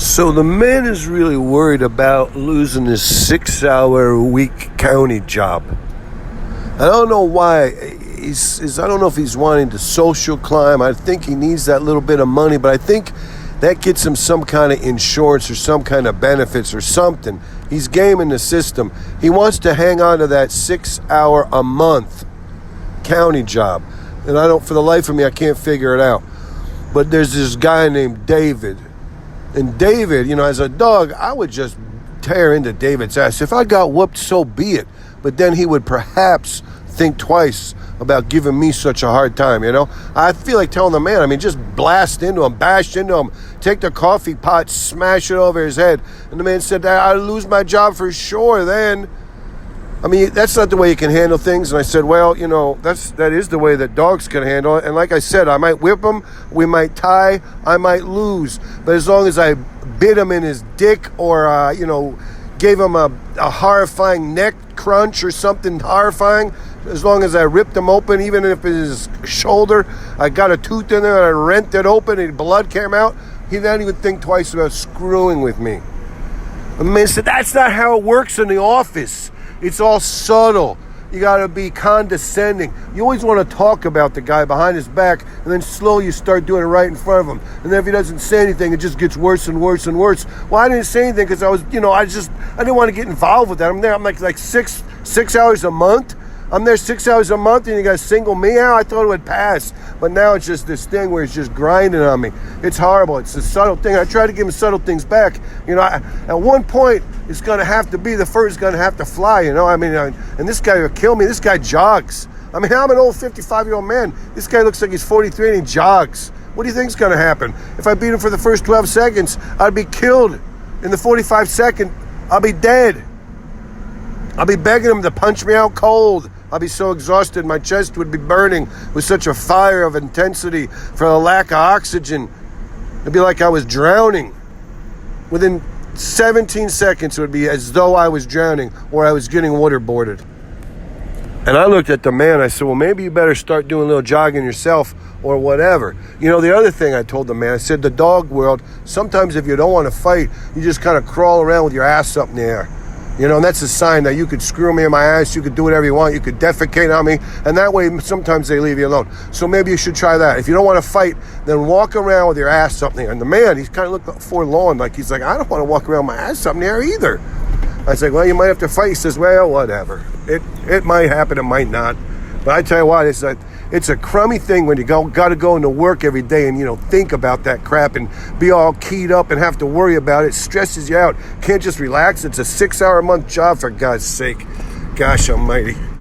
So the man is really worried about losing his 6-hour-a-week county job. I don't know why. I don't know if he's wanting to social climb. I think he needs that little bit of money, but I think that gets him some kind of insurance or some kind of benefits or something. He's gaming the system. He wants to hang on to that 6-hour-a-month county job. And for the life of me, I can't figure it out. But there's this guy named David. And David, as a dog, I would just tear into David's ass. If I got whooped, so be it. But then he would perhaps think twice about giving me such a hard time, I feel like telling the man, just blast into him, bash into him, take the coffee pot, smash it over his head. And the man said, I'd lose my job for sure then. That's not the way you can handle things. And I said, well, that is the way that dogs can handle it. And like I said, I might whip him, we might tie, I might lose. But as long as I bit him in his dick or, gave him a horrifying neck crunch or something horrifying, as long as I ripped him open, even if his shoulder, I got a tooth in there and I rent it open and blood came out, he didn't even think twice about screwing with me. The man said, that's not how it works in the office. It's all subtle. You got to be condescending. You always want to talk about the guy behind his back, and then slowly you start doing it right in front of him. And then if he doesn't say anything, it just gets worse and worse and worse. Well, I didn't say anything because I was, I didn't want to get involved with that. I'm there. I'm like six hours a month. I'm there 6 hours a month, and you guys single me out. I thought it would pass, but now it's just this thing where it's just grinding on me. It's horrible. It's a subtle thing. I try to give him subtle things back. At one point, it's going to have to be the first going to have to fly. And this guy will kill me. This guy jogs. I'm an old 55-year-old man. This guy looks like he's 43 and he jogs. What do you think's going to happen? If I beat him for the first 12 seconds, I'd be killed. In the 45 second, I'll be dead. I'll be begging him to punch me out cold. I'll be so exhausted, my chest would be burning with such a fire of intensity for the lack of oxygen. It'd be like I was drowning. Within 17 seconds, it would be as though I was drowning or I was getting waterboarded. And I looked at the man, I said, well, maybe you better start doing a little jogging yourself or whatever. The other thing I told the man, I said, the dog world, sometimes if you don't want to fight, you just kind of crawl around with your ass up in the air. And that's a sign that you could screw me in my ass, you could do whatever you want, you could defecate on me, and that way sometimes they leave you alone. So maybe you should try that. If you don't want to fight, then walk around with your ass up in the air. And the man, he's kind of looked forlorn, he's like, I don't want to walk around with my ass up in the air either. I was like, well, you might have to fight. He says, well, whatever. It might happen, it might not. But I tell you what, it's a crummy thing when you got to go into work every day and, think about that crap and be all keyed up and have to worry about it. It stresses you out. Can't just relax. It's a 6-hour-a-month job, for God's sake. Gosh almighty.